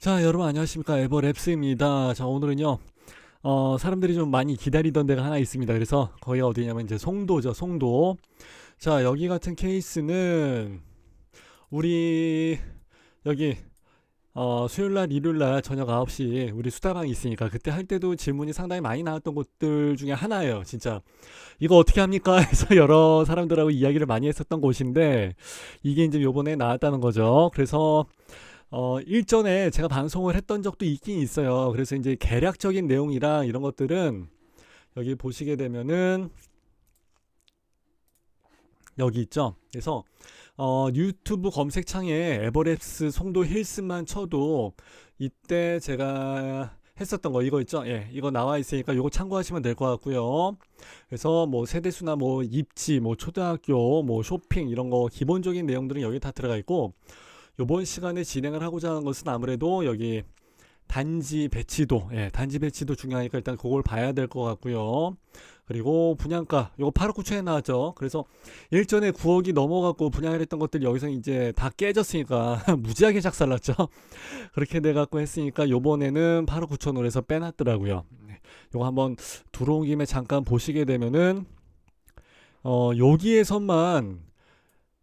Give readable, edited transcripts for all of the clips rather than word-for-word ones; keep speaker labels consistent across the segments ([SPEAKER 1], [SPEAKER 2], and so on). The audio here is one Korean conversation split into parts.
[SPEAKER 1] 자, 여러분 안녕하십니까? 에버랩스입니다. 자, 오늘은요, 사람들이 좀 많이 기다리던 데가 하나 있습니다. 그래서 거기 어디냐면 이제 송도죠, 송도. 자, 여기 같은 케이스는 우리 여기 수요일날, 일요일날 저녁 9시 우리 수다방이 있으니까 그때 할 때도 질문이 상당히 많이 나왔던 곳들 중에 하나예요. 진짜 이거 어떻게 합니까? 해서 여러 사람들하고 이야기를 많이 했었던 곳인데 이게 이제 요번에 나왔다는 거죠. 그래서 일전에 제가 방송을 했던 적도 있긴 있어요. 그래서 이제 개략적인 내용이랑 이런 것들은 여기 보시게 되면은 여기 있죠. 그래서 유튜브 검색창에 에버랩스 송도 힐스만 쳐도 이때 제가 했었던 거 이거 있죠. 예, 이거 나와 있으니까 이거 참고하시면 될 것 같고요. 그래서 뭐 세대수나 뭐 입지, 뭐 초등학교, 뭐 쇼핑 이런 거 기본적인 내용들은 여기 다 들어가 있고 요번 시간에 진행을 하고자 하는 것은 아무래도 여기 단지 배치도, 예, 단지 배치도 중요하니까 일단 그걸 봐야 될 것 같고요. 그리고 분양가, 요거 8억 9천에 나왔죠. 그래서 일전에 9억이 넘어갔고 분양을 했던 것들이 여기서 이제 다 깨졌으니까 무지하게 작살났죠. 그렇게 돼갖고 했으니까 요번에는 8억 9천으로 해서 빼놨더라고요. 네, 요거 한번 들어온 김에 잠깐 보시게 되면은 여기에서만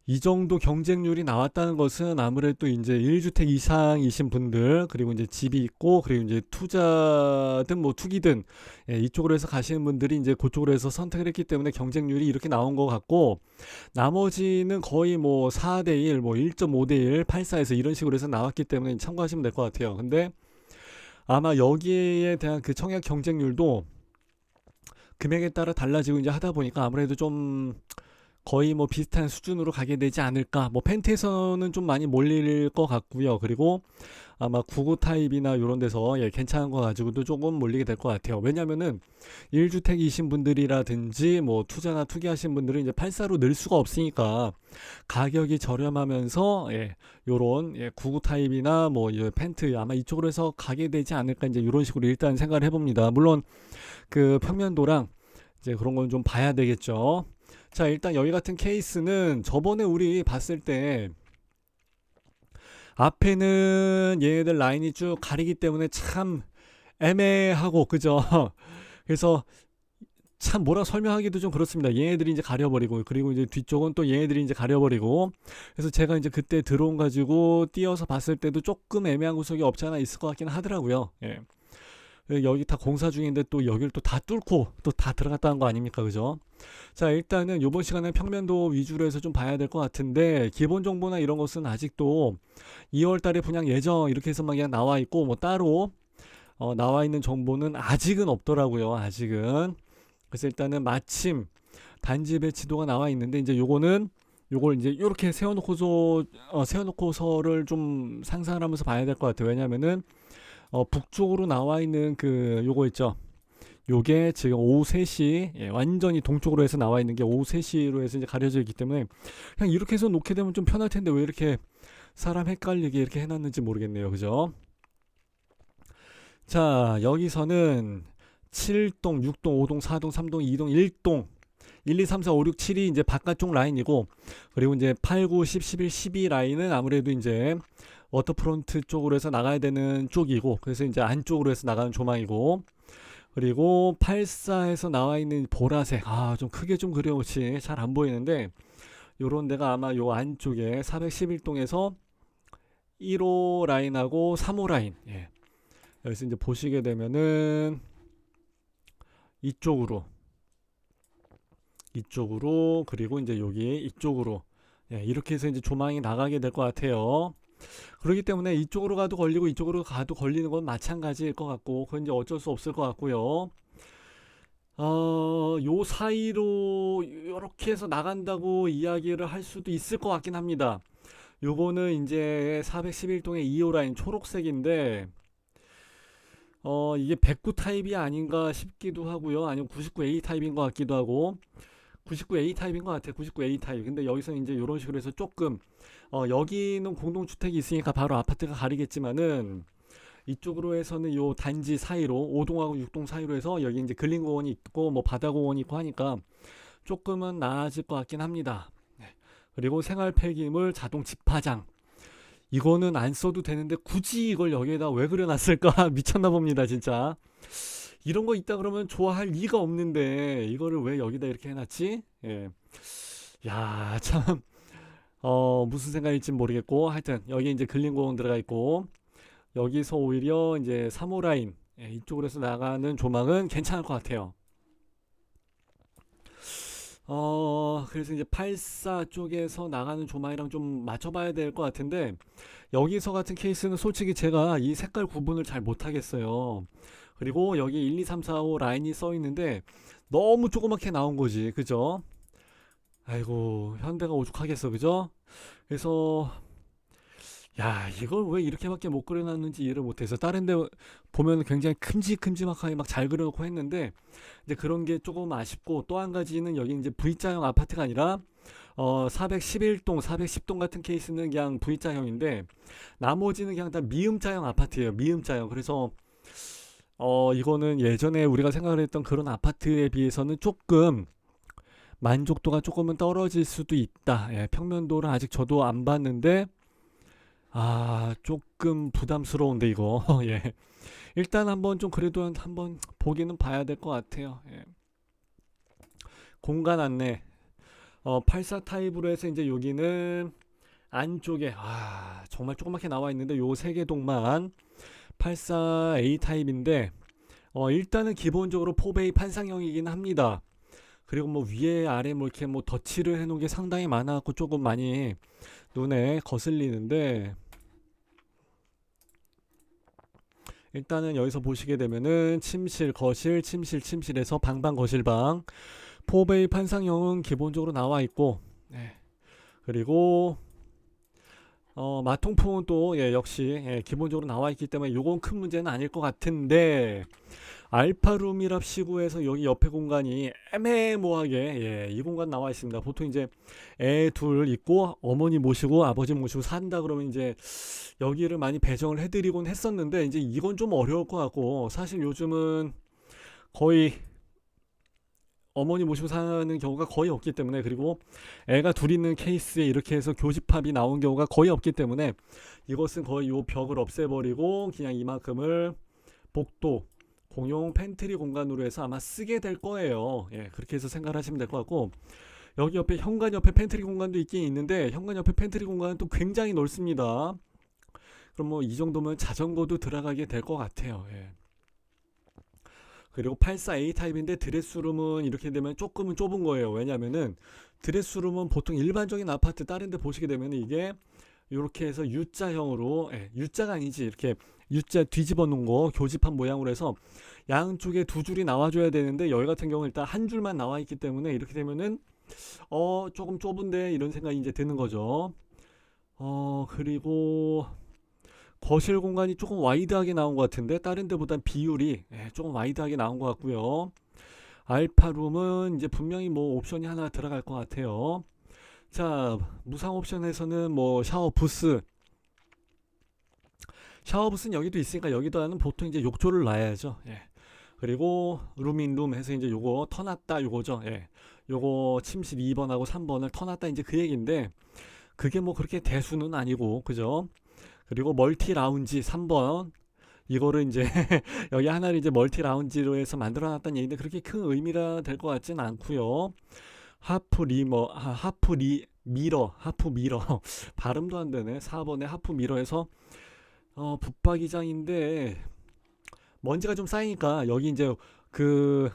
[SPEAKER 1] 이 정도 경쟁률이 나왔다는 것은 아무래도 이제 1주택 이상이신 분들, 그리고 이제 집이 있고, 그리고 이제 투자든 뭐 투기든, 예, 이쪽으로 해서 가시는 분들이 이제 그쪽으로 해서 선택을 했기 때문에 경쟁률이 이렇게 나온 것 같고, 나머지는 거의 뭐 4대1, 뭐 1.5대1, 8사에서 이런 식으로 해서 나왔기 때문에 참고하시면 될 것 같아요. 근데 아마 여기에 대한 그 청약 경쟁률도 금액에 따라 달라지고 이제 하다 보니까 아무래도 좀 거의 뭐 비슷한 수준으로 가게 되지 않을까. 뭐 펜트에서는 좀 많이 몰릴 것 같고요. 그리고 아마 99 타입이나 이런 데서 예, 괜찮은 거 가지고도 조금 몰리게 될 것 같아요. 왜냐면은 1주택이신 분들이라든지 뭐 투자나 투기하신 분들은 이제 84로 늘 수가 없으니까 가격이 저렴하면서 예, 요런 예, 99 타입이나 뭐 펜트 아마 이쪽으로 해서 가게 되지 않을까 이제 이런 식으로 일단 생각을 해봅니다. 물론 그 평면도랑 이제 그런 건 좀 봐야 되겠죠. 자, 일단 여기 같은 케이스는 저번에 우리 봤을 때 앞에는 얘네들 라인이 쭉 가리기 때문에 참 애매하고 그죠? 그래서 참 뭐라 설명하기도 좀 그렇습니다. 얘네들이 이제 가려버리고 그리고 이제 뒤쪽은 또 얘네들이 이제 가려버리고 그래서 제가 이제 그때 드론 가지고 띄어서 봤을 때도 조금 애매한 구석이 없지 않아 있을 것 같긴 하더라고요. 예. 여기 다 공사 중인데 또 여기를 또 다 뚫고 또 다 들어갔다는 거 아닙니까? 그죠? 자, 일단은 이번 시간에 평면도 위주로 해서 좀 봐야 될 것 같은데 기본 정보나 이런 것은 아직도 2월 달에 분양 예정 이렇게 해서만 그냥 나와 있고 뭐 따로 나와 있는 정보는 아직은 없더라고요. 아직은. 그래서 일단은 마침 단지 배치도가 나와 있는데 이제 요거는 요걸 이제 이렇게 세워놓고서를 좀 상상을 하면서 봐야 될 것 같아요. 왜냐면은 북쪽으로 나와 있는 그 요거 있죠. 요게 지금 오후 3시 예, 완전히 동쪽으로 해서 나와 있는 게 오후 3시로 해서 이제 가려져 있기 때문에 그냥 이렇게 해서 놓게 되면 좀 편할 텐데 왜 이렇게 사람 헷갈리게 이렇게 해놨는지 모르겠네요. 그죠? 자, 여기서는 7동, 6동, 5동, 4동, 3동, 2동, 1동 1, 2, 3, 4, 5, 6, 7이 이제 바깥쪽 라인이고 그리고 이제 8, 9, 10, 11, 12 라인은 아무래도 이제 워터프론트 쪽으로 해서 나가야 되는 쪽이고 그래서 이제 안쪽으로 해서 나가는 조망이고 그리고 84에서 나와 있는 보라색 좀 크게 좀 그려놓지 잘 안 보이는데 요런 데가 아마 요 안쪽에 411동에서 1호 라인하고 3호 라인 예. 여기서 이제 보시게 되면은 이쪽으로 그리고 이제 여기 이쪽으로 예, 이렇게 해서 이제 조망이 나가게 될 것 같아요. 그렇기 때문에 이쪽으로 가도 걸리고 이쪽으로 가도 걸리는 건 마찬가지일 것 같고 그건 이제 어쩔 수 없을 것 같고요. 요 사이로 이렇게 해서 나간다고 이야기를 할 수도 있을 것 같긴 합니다. 요거는 이제 411동의 2호 라인 초록색인데 이게 109 타입이 아닌가 싶기도 하고요. 아니면 99A 타입인 것 같기도 하고 99A 타입인 것 같아. 99A 타입. 근데 여기서 이제 이런 식으로 해서 조금 여기는 공동주택이 있으니까 바로 아파트가 가리겠지만은 이쪽으로 해서는 요 단지 사이로 5동하고 6동 사이로 해서 여기 이제 근린공원이 있고 뭐 바다공원이 있고 하니까 조금은 나아질 것 같긴 합니다. 네. 그리고 생활 폐기물 자동 집화장 이거는 안 써도 되는데 굳이 이걸 여기에다 왜 그려놨을까? 미쳤나 봅니다, 진짜. 이런 거 있다 그러면 좋아할 리가 없는데 이거를 왜 여기다 이렇게 해놨지? 예. 야, 참, 무슨 생각일지 모르겠고 하여튼 여기 이제 글린고온 들어가 있고 여기서 오히려 이제 사모라인 이쪽으로 해서 나가는 조망은 괜찮을 것 같아요. 그래서 이제 84 쪽에서 나가는 조망이랑 좀 맞춰봐야 될 것 같은데 여기서 같은 케이스는 솔직히 제가 이 색깔 구분을 잘 못하겠어요. 그리고 여기 1, 2, 3, 4, 5 라인이 써 있는데 너무 조그맣게 나온 거지, 그죠? 아이고, 현대가 오죽하겠어, 그죠? 그래서 야, 이걸 왜 이렇게밖에 못 그려놨는지 이해를 못해서 다른 데 보면 굉장히 큼직큼직하게 막 잘 그려놓고 했는데 이제 그런 게 조금 아쉽고 또 한 가지는 여기 이제 V자형 아파트가 아니라 411동, 410동 같은 케이스는 그냥 V자형인데 나머지는 그냥 다 미음자형 아파트예요. 미음자형. 그래서 이거는 예전에 우리가 생각을 했던 그런 아파트에 비해서는 조금 만족도가 조금은 떨어질 수도 있다. 예, 평면도를 아직 저도 안 봤는데 조금 부담스러운데 이거. 예. 일단 한번 좀 그래도 한번 보기는 봐야 될 것 같아요. 예. 공간 안내. 84 타입으로 해서 이제 여기는 안쪽에 정말 조그맣게 나와 있는데 요 세 개 동만 84A 타입인데 일단은 기본적으로 포베이 판상형이긴 합니다. 그리고 뭐 위에 아래 뭐 이렇게 뭐 덧칠을 해놓은 게 상당히 많아갖고 조금 많이 눈에 거슬리는데 일단은 여기서 보시게 되면은 침실, 거실, 침실, 침실에서 방방, 거실방 포베이 판상형은 기본적으로 나와 있고 네. 그리고 마통풍은 또 역시 기본적으로 나와 있기 때문에 요건 큰 문제는 아닐 것 같은데 알파룸이랍 시구에서 여기 옆에 공간이 애매모호하게 이 공간 나와 있습니다. 보통 이제 애 둘 있고 어머니 모시고 아버지 모시고 산다 그러면 이제 여기를 많이 배정을 해드리곤 했었는데 이제 이건 좀 어려울 것 같고 사실 요즘은 거의 어머니 모시고 사는 경우가 거의 없기 때문에 그리고 애가 둘 있는 케이스에 이렇게 해서 교집합이 나온 경우가 거의 없기 때문에 이것은 거의 요 벽을 없애버리고 그냥 이만큼을 복도 공용 팬트리 공간으로 해서 아마 쓰게 될 거예요. 예, 그렇게 해서 생각을 하시면 될 것 같고 여기 옆에 현관 옆에 팬트리 공간도 있긴 있는데 현관 옆에 팬트리 공간은 또 굉장히 넓습니다. 그럼 뭐 이 정도면 자전거도 들어가게 될 것 같아요. 예. 그리고 84A 타입인데 드레스룸은 이렇게 되면 조금은 좁은 거예요. 왜냐면은 드레스룸은 보통 일반적인 아파트 다른 데 보시게 되면 이게 이렇게 해서 U자형으로 U자가 아니지 이렇게 U자 뒤집어 놓은 거 교집합 모양으로 해서 양쪽에 두 줄이 나와줘야 되는데 여기 같은 경우는 일단 한 줄만 나와 있기 때문에 이렇게 되면은 조금 좁은데 이런 생각이 이제 드는 거죠. 그리고 거실 공간이 조금 와이드하게 나온 것 같은데 다른 데보단 비율이 조금 와이드하게 나온 것 같고요. 알파룸은 이제 분명히 뭐 옵션이 하나 들어갈 것 같아요. 자, 무상 옵션에서는 뭐 샤워 부스 샤워부스는 여기도 있으니까 여기도 하는 보통 이제 욕조를 놔야죠. 예. 그리고 룸인룸 해서 이제 요거 터놨다 요거죠. 예. 요거 침실 2번하고 3번을 터놨다 이제 그 얘기인데 그게 뭐 그렇게 대수는 아니고 그죠? 그리고 멀티 라운지 3번 이거를 이제 여기 하나를 이제 멀티 라운지로 해서 만들어 놨다는 얘기인데 그렇게 큰 의미가 될 것 같진 않고요. 하프 미러 발음도 안 되네. 4번에 하프 미러에서 붙박이장인데 먼지가 좀 쌓이니까 여기 이제 그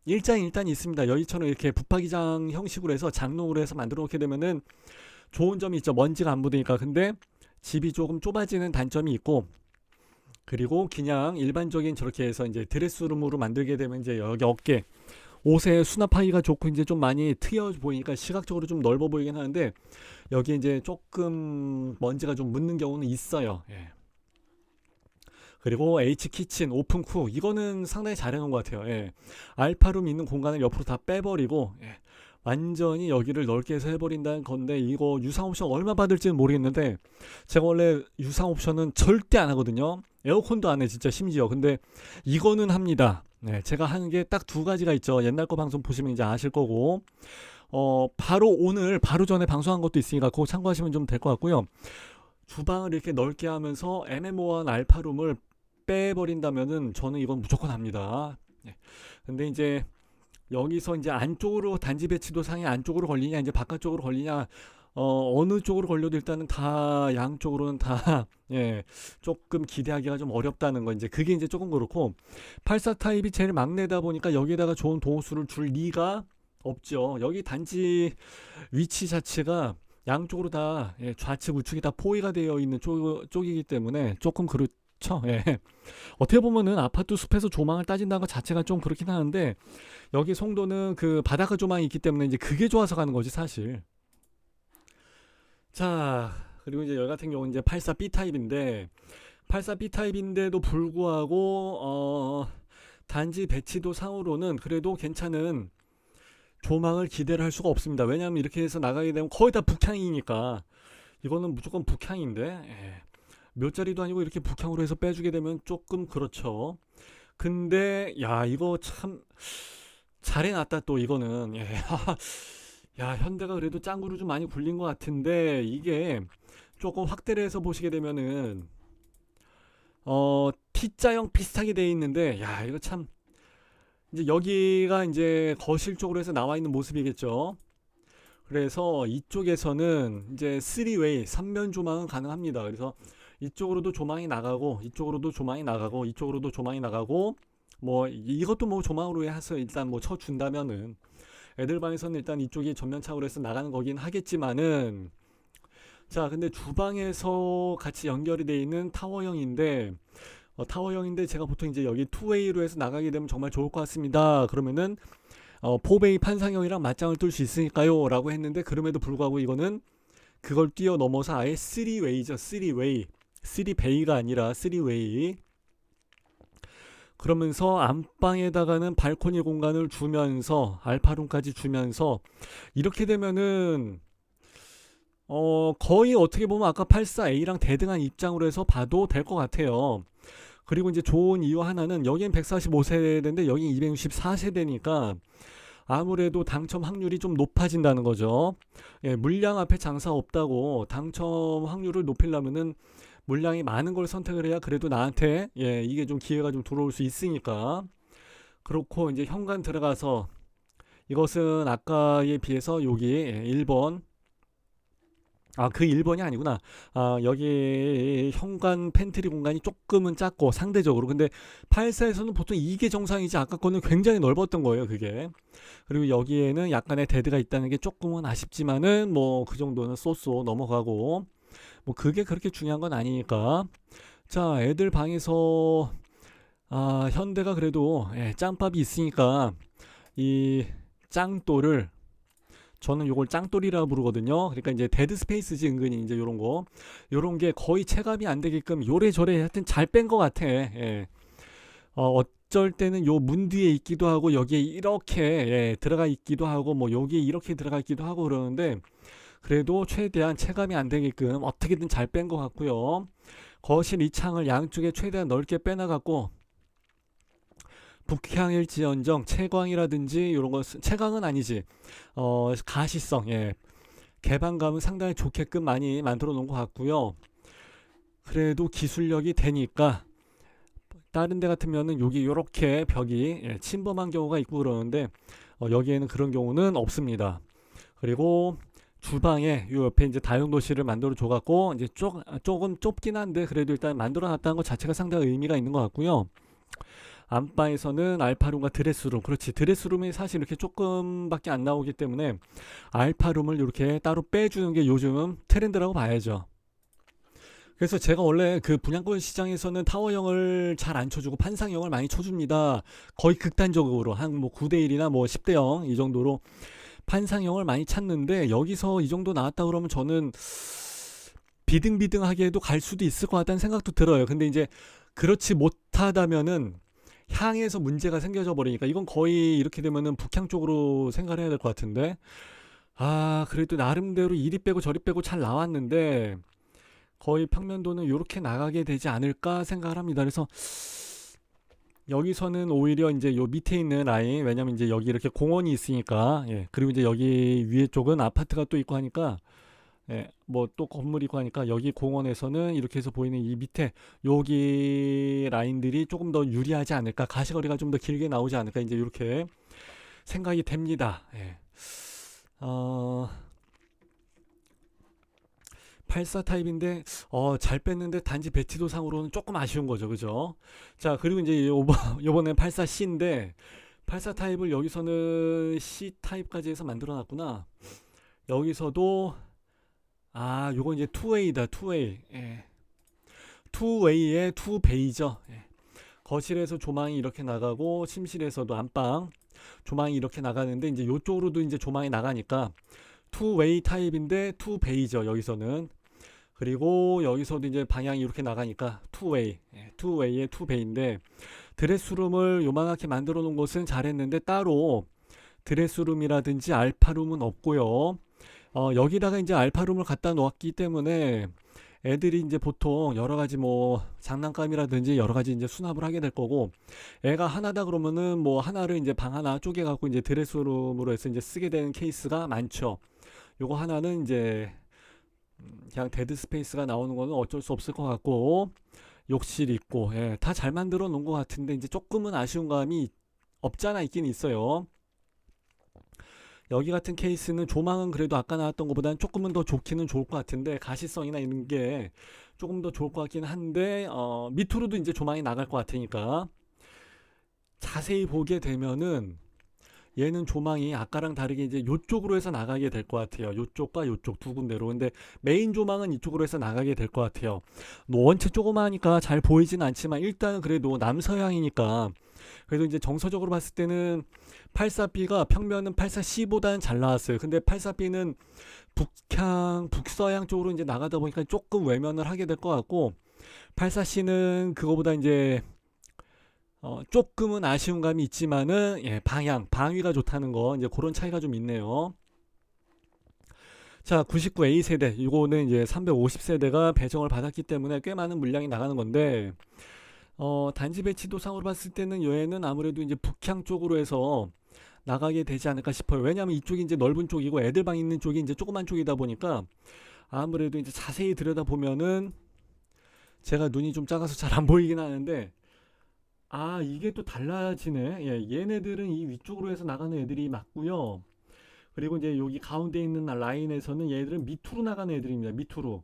[SPEAKER 1] 일장이 일단 있습니다. 여기처럼 이렇게 붙박이장 형식으로 해서 장롱으로 해서 만들어 놓게 되면은 좋은 점이 있죠. 먼지가 안 묻으니까. 근데 집이 조금 좁아지는 단점이 있고 그리고 그냥 일반적인 저렇게 해서 이제 드레스룸으로 만들게 되면 이제 여기 어깨 옷에 수납하기가 좋고 이제 좀 많이 트여 보이니까 시각적으로 좀 넓어 보이긴 하는데 여기 이제 조금 먼지가 좀 묻는 경우는 있어요. 예. 그리고 H 키친 오픈 쿠 이거는 상당히 잘 해놓은 것 같아요. 예. 알파룸 있는 공간을 옆으로 다 빼버리고 완전히 여기를 넓게 해서 해버린다는 건데 이거 유상 옵션 얼마 받을지는 모르겠는데 제가 원래 유상 옵션은 절대 안 하거든요. 에어컨도 안 해 진짜 심지어. 근데 이거는 합니다. 제가 하는 게 딱 두 가지가 있죠. 옛날 거 방송 보시면 이제 아실 거고 바로 오늘 바로 전에 방송한 것도 있으니까 그거 참고하시면 좀 될 것 같고요. 주방을 이렇게 넓게 하면서 애매모호한 알파룸을 빼버린다면은 저는 이건 무조건 합니다. 예. 근데 이제 여기서 이제 안쪽으로 단지 배치도 상이 안쪽으로 걸리냐 이제 바깥쪽으로 걸리냐 어느 쪽으로 걸려도 일단은 다 양쪽으로는 다 예, 조금 기대하기가 좀 어렵다는 거 이제 그게 이제 조금 그렇고 84 타입이 제일 막내다 보니까 여기에다가 좋은 도수를 줄 리가 없죠. 여기 단지 위치 자체가 양쪽으로 다 예, 좌측 우측이 다 포위가 되어 있는 쪽이기 때문에 조금 그렇죠. 예. 어떻게 보면은 아파트 숲에서 조망을 따진다는 것 자체가 좀 그렇긴 하는데 여기 송도는 그 바닷가 조망이 있기 때문에 이제 그게 좋아서 가는 거지 사실. 자, 그리고 이제 여기 같은 경우는 이제 84B 타입인데 84B 타입인데도 불구하고 단지 배치도 상으로는 그래도 괜찮은 조망을 기대를 할 수가 없습니다. 왜냐하면 이렇게 해서 나가게 되면 거의 다 북향이니까 이거는 무조건 북향인데 예. 몇 자리도 아니고 이렇게 북향으로 해서 빼주게 되면 조금 그렇죠. 근데 야 이거 참 잘해놨다 또 이거는 예. 야 현대가 그래도 짱구를 좀 많이 굴린 것 같은데 이게 조금 확대를 해서 보시게 되면은 T자형 비슷하게 돼 있는데 야 이거 참 이제 여기가 이제 거실 쪽으로 해서 나와 있는 모습이겠죠. 그래서 이쪽에서는 이제 3웨이 3면 조망은 가능합니다. 그래서 이쪽으로도 조망이 나가고 이쪽으로도 조망이 나가고 이쪽으로도 조망이 나가고 뭐 이것도 뭐 조망으로 해서 일단 뭐 쳐준다면은 애들 방에서는 일단 이쪽이 전면창으로 해서 나가는 거긴 하겠지만은 자 근데 주방에서 같이 연결이 되어 있는 타워형인데 타워형인데 제가 보통 이제 여기 투웨이로 해서 나가게 되면 정말 좋을 것 같습니다. 그러면은 포베이 판상형이랑 맞짱을 뜰 수 있으니까요 라고 했는데 그럼에도 불구하고 이거는 그걸 뛰어넘어서 아예 3웨이죠. 3웨이 3베이가 아니라 3웨이 그러면서 안방에다가는 발코니 공간을 주면서 알파룸까지 주면서 이렇게 되면은 거의 어떻게 보면 아까 84A랑 대등한 입장으로 해서 봐도 될 것 같아요. 그리고 이제 좋은 이유 하나는 여기엔 145세대인데 여긴 264세대니까 아무래도 당첨 확률이 좀 높아진다는 거죠. 예, 물량 앞에 장사 없다고 당첨 확률을 높이려면은 물량이 많은 걸 선택을 해야 그래도 나한테 예, 이게 좀 기회가 좀 들어올 수 있으니까 그렇고 이제 현관 들어가서 이것은 아까에 비해서 여기 1번 그 1번이 아니구나. 여기 현관 팬트리 공간이 조금은 작고 상대적으로. 근데 84에서는 보통 이게 정상이지 아까 거는 굉장히 넓었던 거예요, 그게. 그리고 여기에는 약간의 데드가 있다는 게 조금은 아쉽지만은 뭐 그 정도는 쏘쏘 넘어가고 뭐 그게 그렇게 중요한 건 아니니까. 자, 애들 방에서 현대가 그래도 예, 짱밥이 있으니까 이 짱돌을 저는 요걸 짱돌이라 부르거든요. 그러니까 이제 데드 스페이스지 은근히 이제 요런 거. 요런 게 거의 체감이 안 되게끔 요래저래 하여튼 잘 뺀 것 같아. 예. 어쩔 때는 요 문 뒤에 있기도 하고 여기에 이렇게 예, 들어가 있기도 하고 뭐 여기에 이렇게 들어가 있기도 하고 그러는데 그래도 최대한 체감이 안 되게끔 어떻게든 잘 뺀 것 같고요. 거실 이 창을 양쪽에 최대한 넓게 빼놔갖고 북향일지언정 채광이라든지 이런 거 채광은 아니지 가시성 예 개방감은 상당히 좋게끔 많이 만들어 놓은 것 같고요. 그래도 기술력이 되니까 다른 데 같으면은 여기 요렇게 벽이 예, 침범한 경우가 있고 그러는데 여기에는 그런 경우는 없습니다. 그리고 주방에 요 옆에 이제 다용도실을 만들어 줘 갖고 이제 조금 좁긴 한데 그래도 일단 만들어 놨다는 것 자체가 상당히 의미가 있는 것 같고요. 안방에서는 알파룸과 드레스룸 그렇지 드레스룸이 사실 이렇게 조금밖에 안 나오기 때문에 알파룸을 이렇게 따로 빼주는 게 요즘 트렌드라고 봐야죠. 그래서 제가 원래 그 분양권 시장에서는 타워형을 잘 안 쳐주고 판상형을 많이 쳐줍니다. 거의 극단적으로 한 뭐 9대1이나 뭐 10대0 이 정도로 판상형을 많이 찾는데 여기서 이 정도 나왔다 그러면 저는 비등비등하게도 갈 수도 있을 것 같다는 생각도 들어요. 근데 이제 그렇지 못하다면은 향에서 문제가 생겨져 버리니까 이건 거의 이렇게 되면은 북향 쪽으로 생각을 해야 될 것 같은데 그래도 나름대로 이리 빼고 저리 빼고 잘 나왔는데 거의 평면도는 이렇게 나가게 되지 않을까 생각을 합니다. 그래서 여기서는 오히려 이제 요 밑에 있는 라인 왜냐면 이제 여기 이렇게 공원이 있으니까 예 그리고 이제 여기 위에 쪽은 아파트가 또 있고 하니까 예 뭐 또 건물 있고 하니까 여기 공원에서는 이렇게 해서 보이는 이 밑에 여기 라인들이 조금 더 유리하지 않을까, 가시거리가 좀 더 길게 나오지 않을까, 이제 이렇게 생각이 됩니다. 예. 어, 84 타입인데 잘 뺐는데 단지 배치도상으로는 조금 아쉬운 거죠, 그죠? 자, 그리고 이제 요번엔 84C인데 84 타입을 여기서는 C 타입까지 해서 만들어 놨구나. 여기서도 요건 이제 투웨이다, 투웨이. 예. 투웨이의 투베이죠. 예. 거실에서 조망이 이렇게 나가고 침실에서도 안방 조망이 이렇게 나가는데, 이제 요쪽으로도 이제 조망이 나가니까 투웨이 타입인데 투베이죠, 여기서는. 그리고 여기서도 이제 방향이 이렇게 나가니까 투웨이, 투웨이의 투베이인데, 드레스룸을 요만하게 만들어 놓은 것은 잘했는데 따로 드레스룸이라든지 알파룸은 없고요. 여기다가 이제 알파룸을 갖다 놓았기 때문에 애들이 이제 보통 여러 가지 뭐 장난감이라든지 여러 가지 이제 수납을 하게 될 거고, 애가 하나다 그러면은 뭐 하나를 이제 방 하나 쪼개 갖고 이제 드레스룸으로 해서 이제 쓰게 되는 케이스가 많죠. 요거 하나는 이제 그냥 데드 스페이스가 나오는 거는 어쩔 수 없을 것 같고, 욕실 있고, 예, 다 잘 만들어 놓은 것 같은데 이제 조금은 아쉬운 감이 없잖아 있긴 있어요. 여기 같은 케이스는 조망은 그래도 아까 나왔던 것보다는 조금은 더 좋기는 좋을 것 같은데, 가시성이나 이런 게 조금 더 좋을 것 같긴 한데, 밑으로도 이제 조망이 나갈 것 같으니까 자세히 보게 되면은 얘는 조망이 아까랑 다르게 이제 요쪽으로 해서 나가게 될 것 같아요. 요쪽과 요쪽 두 군데로. 근데 메인 조망은 이쪽으로 해서 나가게 될 것 같아요. 뭐 원체 조그마하니까 잘 보이진 않지만 일단은 그래도 남서향이니까, 그래도 이제 정서적으로 봤을 때는 84B가 평면은 84C보다는 잘 나왔어요. 근데 84B는 북서향 쪽으로 이제 나가다 보니까 조금 외면을 하게 될 것 같고, 84C는 그거보다 이제 조금은 아쉬운 감이 있지만은, 예, 방위가 좋다는 거, 이제 그런 차이가 좀 있네요. 자, 99A 세대, 이거는 이제 350세대가 배정을 받았기 때문에 꽤 많은 물량이 나가는 건데, 단지 배치도상으로 봤을 때는 얘는 아무래도 이제 북향 쪽으로 해서 나가게 되지 않을까 싶어요. 왜냐하면 이쪽이 이제 넓은 쪽이고 애들 방 있는 쪽이 이제 조그만 쪽이다 보니까, 아무래도 이제 자세히 들여다 보면은, 제가 눈이 좀 작아서 잘 안 보이긴 하는데, 이게 또 달라지네. 예, 얘네들은 이 위쪽으로 해서 나가는 애들이 맞고요. 그리고 이제 여기 가운데 있는 라인에서는 얘들은 밑으로 나가는 애들입니다. 밑으로.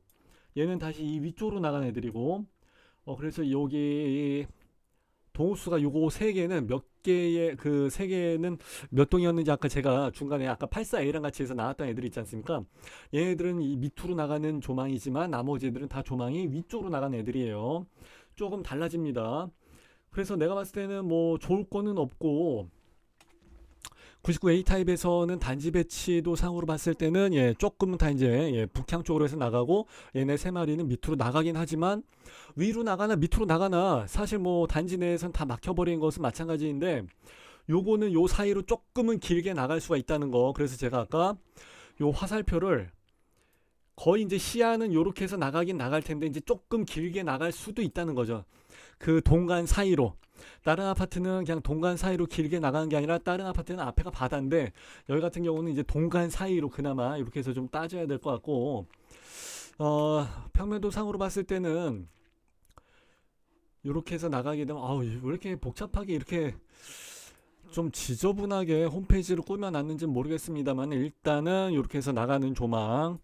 [SPEAKER 1] 얘는 다시 이 위쪽으로 나가는 애들이고, 그래서 여기 동호수가 요거 세 개는 몇 개의, 그 세 개는 몇 동이었는지 아까 제가 중간에 아까 84A랑 같이 해서 나왔던 애들 있지 않습니까? 얘네들은 이 밑으로 나가는 조망이지만 나머지 애들은 다 조망이 위쪽으로 나가는 애들이에요. 조금 달라집니다. 그래서 내가 봤을 때는 뭐 좋을 거는 없고, 99A 타입에서는 단지 배치도 상으로 봤을 때는, 예, 조금은 다 이제, 예, 북향 쪽으로 해서 나가고, 얘네 세 마리는 밑으로 나가긴 하지만 위로 나가나 밑으로 나가나 사실 뭐 단지 내에선 다 막혀버린 것은 마찬가지인데, 요거는 요 사이로 조금은 길게 나갈 수가 있다는 거. 그래서 제가 아까 요 화살표를 거의 이제 시야는 요렇게 해서 나가긴 나갈 텐데 이제 조금 길게 나갈 수도 있다는 거죠. 그 동간 사이로. 다른 아파트는 그냥 동간 사이로 길게 나가는 게 아니라, 다른 아파트는 앞에가 바다인데 여기 같은 경우는 이제 동간 사이로 그나마 이렇게 해서 좀 따져야 될 것 같고, 평면도 상으로 봤을 때는 이렇게 해서 나가게 되면, 왜 이렇게 복잡하게 이렇게 좀 지저분하게 홈페이지를 꾸며놨는지 모르겠습니다만, 일단은 이렇게 해서 나가는 조망,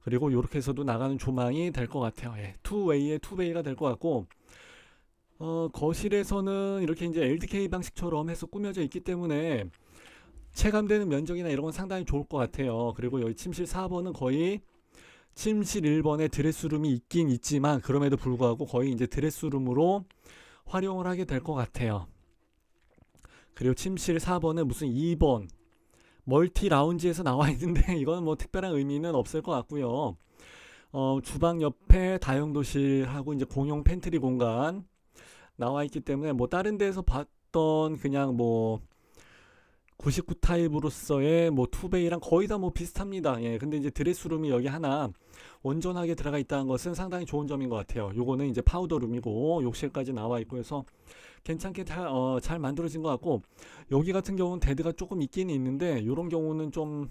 [SPEAKER 1] 그리고 이렇게 해서도 나가는 조망이 될 것 같아요. 예, 투웨이의 투베이가 될 것 같고, 거실에서는 이렇게 이제 LDK 방식처럼 해서 꾸며져 있기 때문에 체감되는 면적이나 이런 건 상당히 좋을 것 같아요. 그리고 여기 침실 4번은 거의 침실 1번에 드레스룸이 있긴 있지만 그럼에도 불구하고 거의 이제 드레스룸으로 활용을 하게 될 것 같아요. 그리고 침실 4번은 무슨 2번 멀티 라운지에서 나와 있는데 이건 뭐 특별한 의미는 없을 것 같고요. 주방 옆에 다용도실하고 이제 공용 팬트리 공간 나와 있기 때문에 뭐 다른 데에서 봤던 그냥 뭐 99 타입으로서의 뭐 투베이랑 거의 다 뭐 비슷합니다. 예, 근데 이제 드레스룸이 여기 하나 온전하게 들어가 있다는 것은 상당히 좋은 점인 것 같아요. 요거는 이제 파우더룸이고 욕실까지 나와 있고 해서 괜찮게 잘 만들어진 것 같고, 여기 같은 경우는 데드가 조금 있긴 있는데 요런 경우는 좀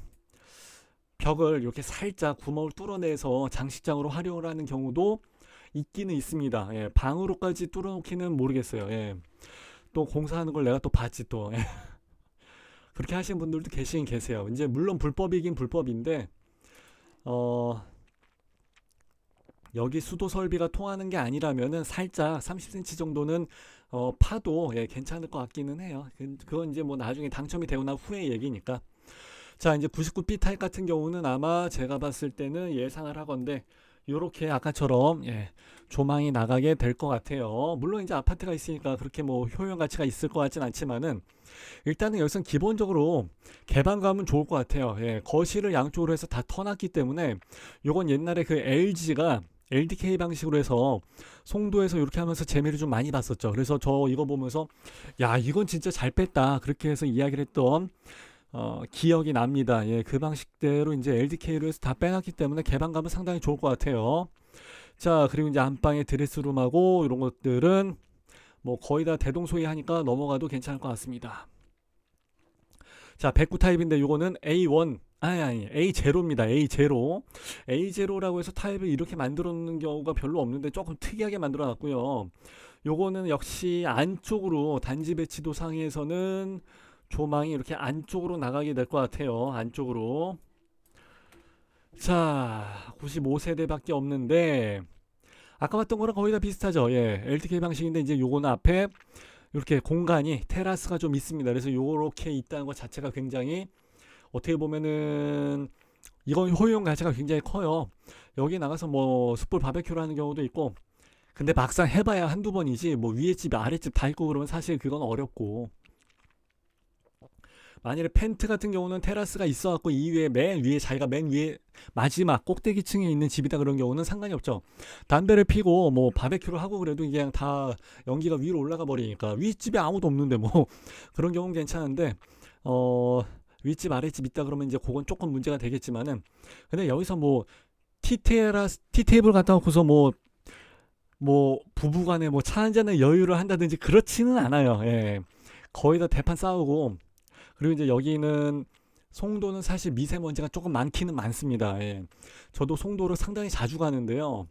[SPEAKER 1] 벽을 이렇게 살짝 구멍을 뚫어내서 장식장으로 활용을 하는 경우도 있기는 있습니다. 예, 방으로까지 뚫어놓기는 모르겠어요. 예, 또 공사하는 걸 내가 또 봤지 또. 예, 그렇게 하시는 분들도 계시긴 계세요. 이제 물론 불법이긴 불법인데 어, 여기 수도 설비가 통하는 게 아니라면은 살짝 30cm 정도는 파도 예, 괜찮을 것 같기는 해요. 그건 이제 뭐 나중에 당첨이 되고 난 후의 얘기니까. 자, 이제 99B 타입 같은 경우는 아마 제가 봤을 때는 예상을 하건데 요렇게 아까처럼 예, 조망이 나가게 될 것 같아요. 물론 이제 아파트가 있으니까 그렇게 뭐 효용 가치가 있을 것 같진 않지만은 일단은 여기선 기본적으로 개방감은 좋을 것 같아요. 예, 거실을 양쪽으로 해서 다 터놨기 때문에 요건 옛날에 그 LG가 LDK 방식으로 해서 송도에서 이렇게 하면서 재미를 좀 많이 봤었죠. 그래서 저 이거 보면서 야, 이건 진짜 잘 뺐다, 그렇게 해서 이야기를 했던 기억이 납니다. 예, 그 방식대로 이제 LDK로 해서 다 빼놨기 때문에 개방감은 상당히 좋을 것 같아요. 자, 그리고 이제 안방의 드레스룸하고 이런 것들은 뭐 거의 다 대동소이하니까 넘어가도 괜찮을 것 같습니다. 자, 109 타입인데 요거는 A1 아니 A0입니다. A0. A0라고 해서 타입을 이렇게 만들어 놓는 경우가 별로 없는데 조금 특이하게 만들어 놨고요. 요거는 역시 안쪽으로 단지 배치도 상에서는 조망이 이렇게 안쪽으로 나가게 될 것 같아요. 안쪽으로. 자, 95세대밖에 없는데 아까 봤던 거랑 거의 다 비슷하죠. 예, LTK 방식인데 이제 요거는 앞에 이렇게 공간이 테라스가 좀 있습니다. 그래서 요렇게 있다는 것 자체가 굉장히 어떻게 보면은 이건 효용 가치가 굉장히 커요. 여기 나가서 뭐 숯불 바베큐를 하는 경우도 있고, 근데 막상 해봐야 한두 번이지 뭐 위에 집 아래 집 다 있고 그러면 사실 그건 어렵고, 만일에 펜트 같은 경우는 테라스가 있어갖고 이 위에 맨 위에 자기가 맨 위에 마지막 꼭대기층에 있는 집이다 그런 경우는 상관이 없죠. 담배를 피고 뭐 바베큐를 하고 그래도 이게 그냥 다 연기가 위로 올라가 버리니까 윗집에 아무도 없는데 뭐 그런 경우는 괜찮은데 윗집 아랫집 있다 그러면 이제 그건 조금 문제가 되겠지만은, 근데 여기서 뭐 티테이블 갖다 놓고서 뭐 부부간에 뭐 차 한잔의 여유를 한다든지 그렇지는 않아요. 예. 거의 다 대판 싸우고, 그리고 이제 여기는 송도는 사실 미세먼지가 조금 많기는 많습니다. 예. 저도 송도를 상당히 자주 가는데요.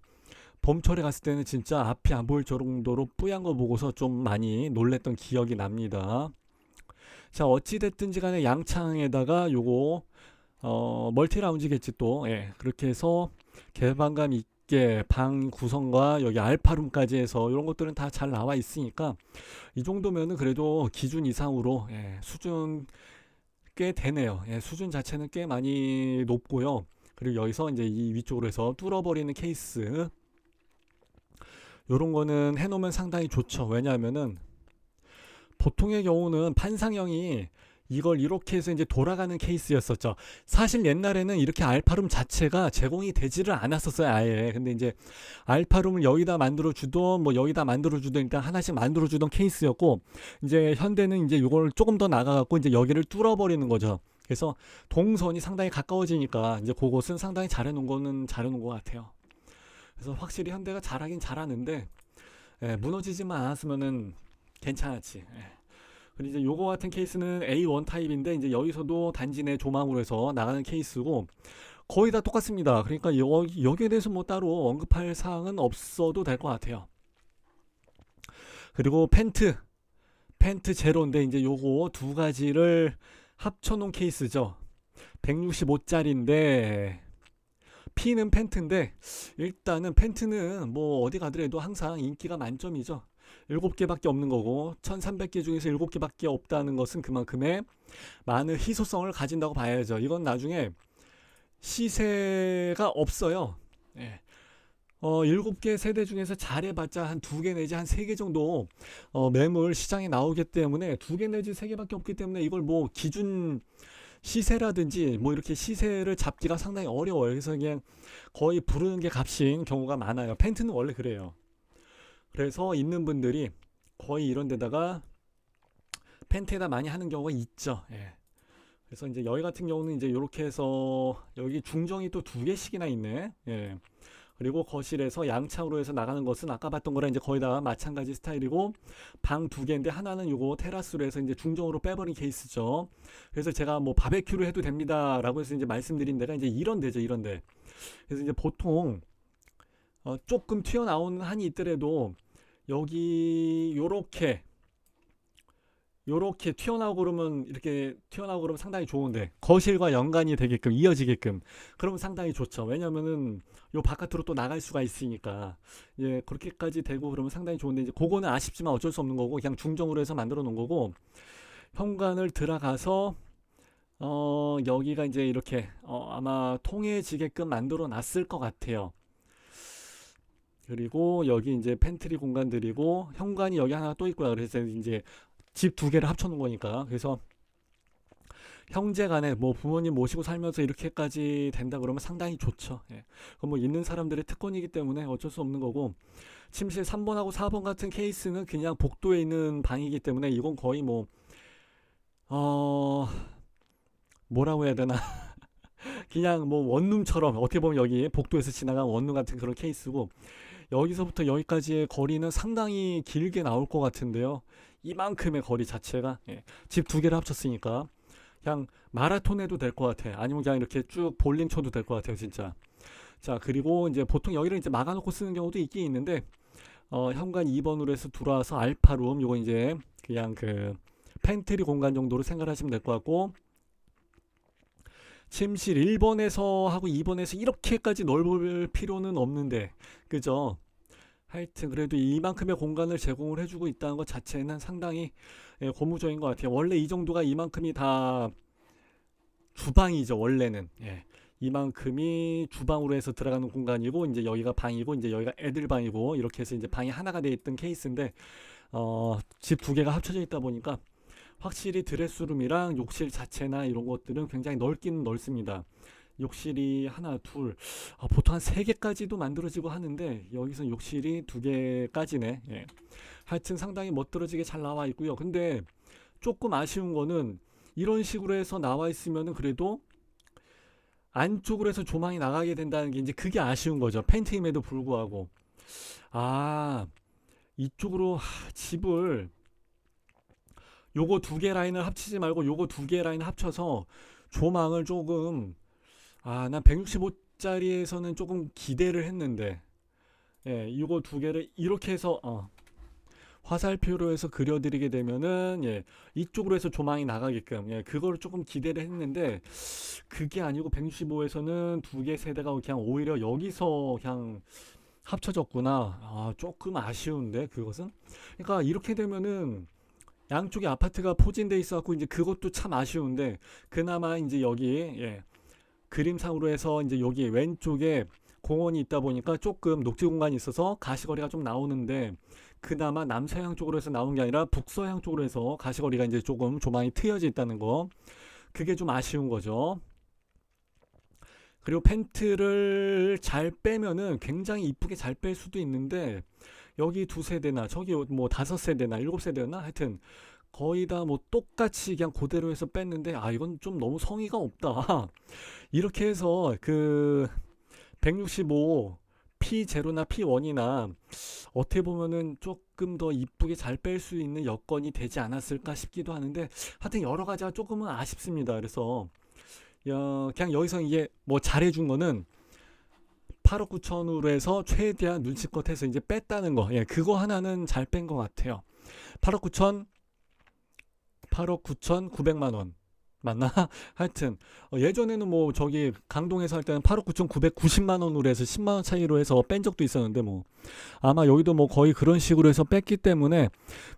[SPEAKER 1] 봄철에 갔을 때는 진짜 앞이 안 보일 정도로 뿌연 거 보고서 좀 많이 놀랬던 기억이 납니다. 자, 어찌됐든지 간에 양창에다가 요거 멀티 라운지겠지 또. 예. 그렇게 해서 개방감 있게 방 구성과 여기 알파룸까지 해서 이런 것들은 다 잘 나와 있으니까 이 정도면은 그래도 기준 이상으로 예, 수준 꽤 되네요. 예, 수준 자체는 꽤 많이 높고요. 그리고 여기서 이제 이 위쪽으로 해서 뚫어버리는 케이스, 요런 거는 해놓으면 상당히 좋죠. 왜냐하면은 보통의 경우는 판상형이 이걸 이렇게 해서 이제 돌아가는 케이스였었죠. 사실 옛날에는 이렇게 알파룸 자체가 제공이 되지를 않았었어요, 아예. 근데 이제 알파룸을 여기다 만들어 주던 뭐 여기다 만들어 주던 일단 하나씩 만들어 주던 케이스였고, 이제 현대는 이제 이걸 조금 더 나가갖고 이제 여기를 뚫어 버리는 거죠. 그래서 동선이 상당히 가까워지니까 이제 그곳은 상당히 잘해 놓은 거는 잘해 놓은 것 같아요. 그래서 확실히 현대가 잘하긴 잘하는데 예, 무너지지만 않았으면은 괜찮았지. 예. 그리고 이제 요거 같은 케이스는 A1 타입인데 이제 여기서도 단지 내 조망으로 해서 나가는 케이스고 거의 다 똑같습니다. 그러니까 여기에 대해서 뭐 따로 언급할 사항은 없어도 될 것 같아요. 그리고 펜트 제로인데 이제 요거 두 가지를 합쳐놓은 케이스죠. 165짜리인데 P는 펜트인데 일단은 펜트는 뭐 어디 가더라도 항상 인기가 만점이죠. 7개밖에 없는 거고 1300개 중에서 7개밖에 없다는 것은 그만큼의 많은 희소성을 가진다고 봐야죠. 이건 나중에 시세가 없어요. 예. 7개 세대 중에서 잘해봤자 한 2개 내지 한 3개 정도 매물 시장에 나오기 때문에 2개 내지 3개밖에 없기 때문에 이걸 뭐 기준 시세라든지 뭐 이렇게 시세를 잡기가 상당히 어려워요. 그래서 그냥 거의 부르는 게 값인 경우가 많아요. 펜트는 원래 그래요. 그래서 있는 분들이 거의 이런 데다가 펜트에다 많이 하는 경우가 있죠. 예. 그래서 이제 여기 같은 경우는 이제 이렇게 해서 여기 중정이 또 2개씩이나 있네. 예. 그리고 거실에서 양창으로 해서 나가는 것은 아까 봤던 거랑 이제 거의 다 마찬가지 스타일이고, 방 두 개인데 하나는 요거 테라스로 해서 이제 중정으로 빼버린 케이스죠. 그래서 제가 뭐 바베큐를 해도 됩니다라고 해서 이제 말씀드린 데가 이제 이런 데죠, 이런 데. 그래서 이제 보통 조금 튀어나오는 한이 있더라도 여기 요렇게 튀어나오고 그러면, 이렇게 튀어나오고 그러면 상당히 좋은데, 거실과 연관이 되게끔 이어지게끔 그러면 상당히 좋죠. 왜냐면은 요 바깥으로 또 나갈 수가 있으니까. 예, 그렇게까지 되고 그러면 상당히 좋은데, 이제 그거는 아쉽지만 어쩔 수 없는 거고, 그냥 중정으로 해서 만들어 놓은 거고, 현관을 들어가서 여기가 이제 이렇게 아마 통해지게끔 만들어 놨을 것 같아요. 그리고 여기 이제 팬트리 공간들이고, 현관이 여기 하나 또 있고요. 그래서 이제 집 두 개를 합쳐 놓은 거니까. 그래서 형제간에 뭐 부모님 모시고 살면서 이렇게까지 된다 그러면 상당히 좋죠. 예. 그건 뭐 있는 사람들의 특권이기 때문에 어쩔 수 없는 거고, 침실 3번하고 4번 같은 케이스는 그냥 복도에 있는 방이기 때문에 이건 거의 뭐 뭐라고 해야 되나, 그냥 뭐 원룸처럼, 어떻게 보면 여기 복도에서 지나간 원룸 같은 그런 케이스고, 여기서부터 여기까지의 거리는 상당히 길게 나올 것 같은데요. 이만큼의 거리 자체가, 예. 집 두 개를 합쳤으니까 그냥 마라톤 해도 될 것 같아. 아니면 그냥 이렇게 쭉 볼링 쳐도 될 것 같아요, 진짜. 자, 그리고 이제 보통 여기를 이제 막아놓고 쓰는 경우도 있긴 있는데, 현관 2번으로 해서 들어와서 알파룸, 요거 이제 그냥 그 팬트리 공간 정도로 생각하시면 될 것 같고, 침실 1번에서 하고 2번에서 이렇게까지 넓을 필요는 없는데, 그죠? 하여튼 그래도 이만큼의 공간을 제공을 해주고 있다는 것 자체는 상당히, 예, 고무적인 것 같아요. 원래 이 정도가, 이만큼이 다 주방이죠, 원래는. 예. 이만큼이 주방으로 해서 들어가는 공간이고, 이제 여기가 방이고, 이제 여기가 애들 방이고, 이렇게 해서 이제 방이 하나가 되어 있던 케이스인데, 집 두 개가 합쳐져 있다 보니까 확실히 드레스룸이랑 욕실 자체나 이런 것들은 굉장히 넓기는 넓습니다. 욕실이 하나, 둘, 보통 한 세 개까지도 만들어지고 하는데, 여기서 욕실이 두 개까지네. 예. 하여튼 상당히 멋들어지게 잘 나와 있고요. 근데 조금 아쉬운 거는, 이런 식으로 해서 나와 있으면은 그래도 안쪽으로 해서 조망이 나가게 된다는 게 이제 그게 아쉬운 거죠. 펜트임에도 불구하고. 아, 이쪽으로 집을, 요거 두 개 라인을 합치지 말고 요거 두 개 라인 합쳐서 조망을 조금, 난 165짜리에서는 조금 기대를 했는데, 예, 이거 두 개를 이렇게 해서 화살표로 해서 그려드리게 되면은, 예, 이쪽으로 해서 조망이 나가게끔, 예, 그걸 조금 기대를 했는데, 그게 아니고 165에서는 두 개 세대가 그냥 오히려 여기서 그냥 합쳐졌구나. 조금 아쉬운데 그것은. 그러니까 이렇게 되면은 양쪽에 아파트가 포진돼 있어갖고 이제 그것도 참 아쉬운데, 그나마 이제 여기, 예, 그림상으로 해서 이제 여기 왼쪽에 공원이 있다 보니까 조금 녹지 공간이 있어서 가시거리가 좀 나오는데, 그나마 남서향 쪽으로 해서 나온 게 아니라 북서향 쪽으로 해서 가시거리가 이제 조금 조망이 트여져 있다는 거, 그게 좀 아쉬운 거죠. 그리고 펜트를 잘 빼면은 굉장히 이쁘게 잘 뺄 수도 있는데, 여기 두 세대나 저기 뭐 다섯 세대나 일곱 세대나 하여튼 거의 다 뭐 똑같이 그냥 그대로 해서 뺐는데, 이건 좀 너무 성의가 없다. 이렇게 해서 그 165 P0나 P1이나 어떻게 보면은 조금 더 이쁘게 잘 뺄 수 있는 여건이 되지 않았을까 싶기도 하는데, 하여튼 여러 가지가 조금은 아쉽습니다. 그래서 그냥 여기서 이게 뭐 잘해준 거는 8억 9천으로 해서 최대한 눈치껏 해서 이제 뺐다는 거, 예, 그거 하나는 잘 뺀 것 같아요. 8억 9천 8억 9천 9백만 원 맞나? 하여튼 예전에는 뭐 저기 강동에서 할 때는 8억 9천 990만 원으로 해서 10만 원 차이로 해서 뺀 적도 있었는데, 뭐 아마 여기도 뭐 거의 그런 식으로 해서 뺐기 때문에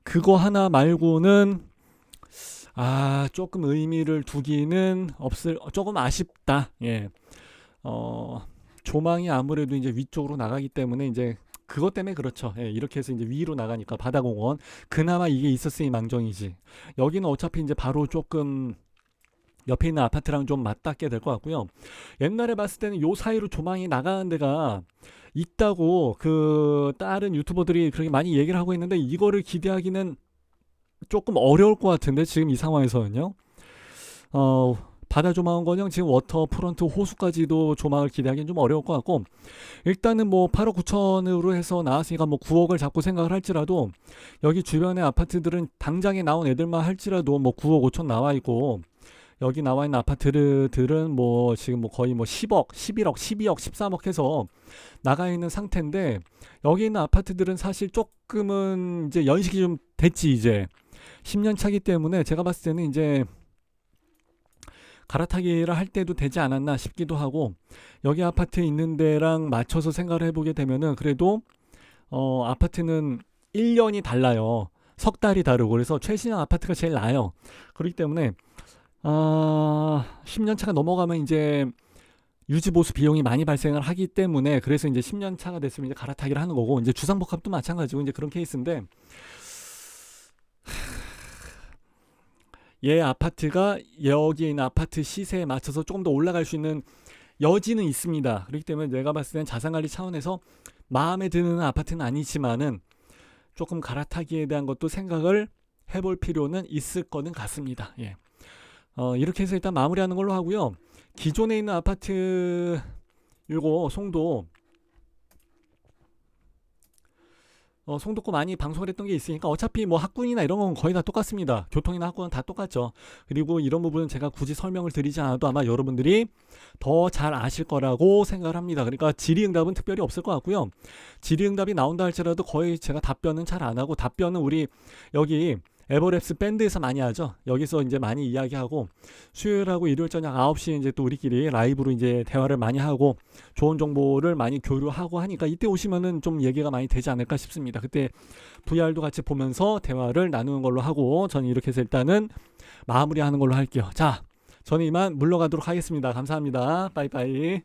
[SPEAKER 1] 그거 하나 말고는 조금 의미를 두기는 없을, 조금 아쉽다. 예. 조망이 아무래도 이제 위쪽으로 나가기 때문에 이제 그것 때문에 그렇죠. 예, 이렇게 해서 이제 위로 나가니까 바다공원, 그나마 이게 있었으니 망정이지. 여기는 어차피 이제 바로 조금 옆에 있는 아파트랑 좀 맞닿게 될 것 같고요. 옛날에 봤을 때는 요 사이로 조망이 나가는 데가 있다고 그 다른 유튜버들이 그렇게 많이 얘기를 하고 있는데, 이거를 기대하기는 조금 어려울 것 같은데, 지금 이 상황에서는요. 바다 조망은커녕 지금 워터프론트 호수까지도 조망을 기대하기는 좀 어려울 것 같고, 일단은 뭐 8억 9천으로 해서 나왔으니까 뭐 9억을 잡고 생각을 할지라도 여기 주변의 아파트들은 당장에 나온 애들만 할지라도 뭐 9억 5천 나와 있고, 여기 나와 있는 아파트들은 뭐 지금 뭐 거의 뭐 10억, 11억, 12억, 13억 해서 나가 있는 상태인데, 여기 있는 아파트들은 사실 조금은 이제 연식이 좀 됐지. 이제 10년 차기 때문에 제가 봤을 때는 이제 갈아타기를 할 때도 되지 않았나 싶기도 하고, 여기 아파트에 있는 데랑 맞춰서 생각을 해보게 되면은 그래도 아파트는 1년이 달라요. 석 달이 다르고, 그래서 최신형 아파트가 제일 나아요. 그렇기 때문에 10년 차가 넘어가면 이제 유지 보수 비용이 많이 발생을 하기 때문에, 그래서 이제 10년 차가 됐으면 이제 갈아타기를 하는 거고, 이제 주상복합도 마찬가지고 이제 그런 케이스인데, 얘 아파트가 여기에 있는 아파트 시세에 맞춰서 조금 더 올라갈 수 있는 여지는 있습니다. 그렇기 때문에 내가 봤을 때는 자산관리 차원에서 마음에 드는 아파트는 아니지만은 조금 갈아타기에 대한 것도 생각을 해볼 필요는 있을 거는 같습니다. 예. 이렇게 해서 일단 마무리하는 걸로 하고요. 기존에 있는 아파트 요거 송도고 많이 방송을 했던 게 있으니까 어차피 뭐 학군이나 이런 건 거의 다 똑같습니다. 교통이나 학군은 다 똑같죠. 그리고 이런 부분은 제가 굳이 설명을 드리지 않아도 아마 여러분들이 더 잘 아실 거라고 생각을 합니다. 그러니까 질의응답은 특별히 없을 것 같고요. 질의응답이 나온다 할지라도 거의 제가 답변은 잘 안 하고, 답변은 우리 여기 에버랩스 밴드에서 많이 하죠. 여기서 이제 많이 이야기하고, 수요일하고 일요일 저녁 9시에 이제 또 우리끼리 라이브로 이제 대화를 많이 하고 좋은 정보를 많이 교류하고 하니까, 이때 오시면은 좀 얘기가 많이 되지 않을까 싶습니다. 그때 VR도 같이 보면서 대화를 나누는 걸로 하고, 저는 이렇게 해서 일단은 마무리하는 걸로 할게요. 자, 저는 이만 물러가도록 하겠습니다. 감사합니다. 빠이빠이.